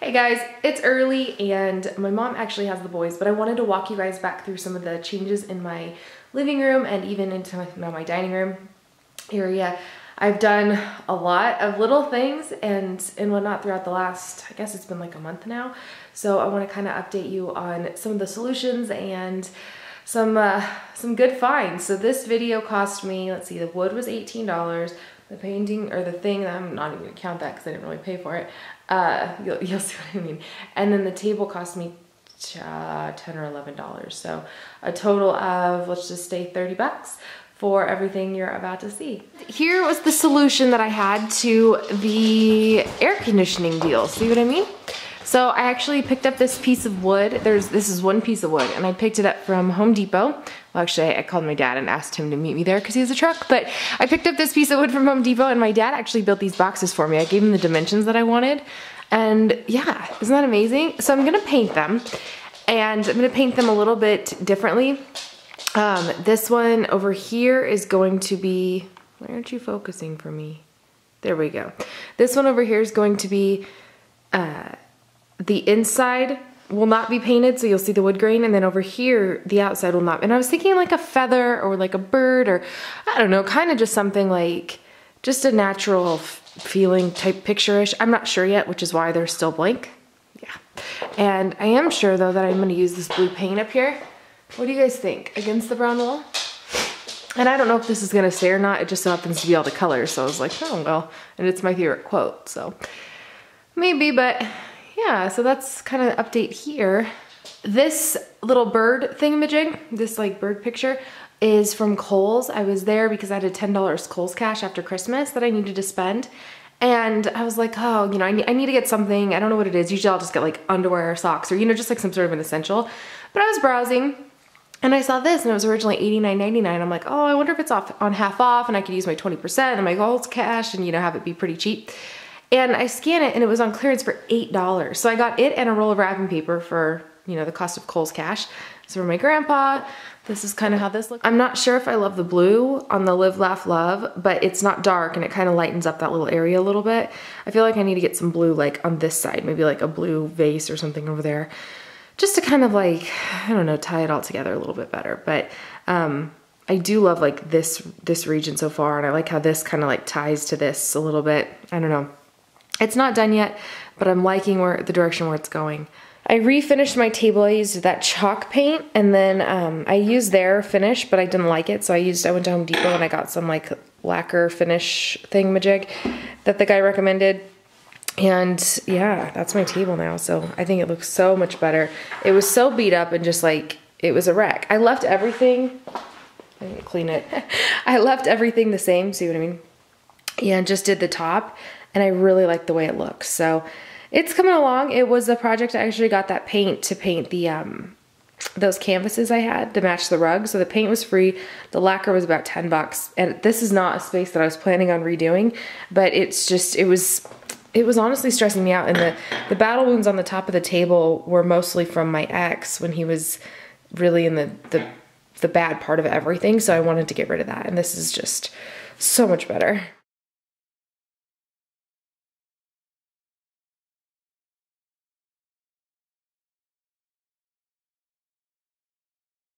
Hey guys, it's early and my mom actually has the boys, but I wanted to walk you guys back through some of the changes in my living room and even into my dining room area. I've done a lot of little things and whatnot throughout the last, I guess it's been like a month now. So I want to kind of update you on some of the solutions and some good finds. So this video cost me, let's see, the wood was $18. The painting, or the thing, I'm not even gonna count that because I didn't really pay for it. You'll see what I mean. And then the table cost me $10 or $11. So a total of, let's just say 30 bucks for everything you're about to see. Here was the solution that I had to the air conditioning deal. See what I mean? So I actually picked up this piece of wood. This is one piece of wood, and I picked it up from Home Depot. Well, actually, I called my dad and asked him to meet me there because he has a truck, but I picked up this piece of wood from Home Depot, and my dad actually built these boxes for me. I gave him the dimensions that I wanted, and yeah, isn't that amazing? So I'm gonna paint them, and I'm gonna paint them a little bit differently. This one over here is going to be, why aren't you focusing for me? There we go. This one over here is going to be, the inside will not be painted, so you'll see the wood grain, and then over here, the outside will not. And I was thinking like a feather or like a bird or, I don't know, kind of just something like, just a natural feeling type picture-ish. I'm not sure yet, which is why they're still blank. Yeah. And I am sure though that I'm gonna use this blue paint up here. What do you guys think? Against the brown wall? And I don't know if this is gonna stay or not. It just so happens to be all the colors, so I was like, oh well. And it's my favorite quote, so maybe, but yeah, so that's kind of the update here. This little bird thingamajig, this like bird picture, is from Kohl's. I was there because I had a $10 Kohl's cash after Christmas that I needed to spend. And I was like, oh, you know, I need to get something. I don't know what it is. Usually I'll just get like underwear or socks or, you know, just like some sort of an essential. But I was browsing and I saw this and it was originally $89.99. I'm like, oh, I wonder if it's on half off and I could use my 20% and my Kohl's cash and, you know, have it be pretty cheap. And I scanned it and it was on clearance for $8. So I got it and a roll of wrapping paper for, you know, the cost of Kohl's cash. So for my grandpa, this is kind of how this looks. I'm not sure if I love the blue on the Live, Laugh, Love, but it's not dark and it kind of lightens up that little area a little bit. I feel like I need to get some blue like on this side, maybe like a blue vase or something over there. Just to kind of like, I don't know, tie it all together a little bit better. But I do love like this region so far, and I like how this kind of like ties to this a little bit. I don't know. It's not done yet, but I'm liking the direction where it's going. I refinished my table. I used that chalk paint, and then I used their finish, but I didn't like it, so I went to Home Depot and I got some like lacquer finish thingamajig that the guy recommended. And yeah, that's my table now, so I think it looks so much better. It was so beat up and just like, it was a wreck. I left everything, I didn't clean it. I left everything the same, see what I mean? Yeah, and just did the top. And I really like the way it looks. So it's coming along. It was a project. I actually got that paint to paint the those canvases I had to match the rug. So the paint was free. The lacquer was about 10 bucks. And this is not a space that I was planning on redoing, but it's just, it was honestly stressing me out. And the battle wounds on the top of the table were mostly from my ex when he was really in the bad part of everything. So I wanted to get rid of that. And this is just so much better.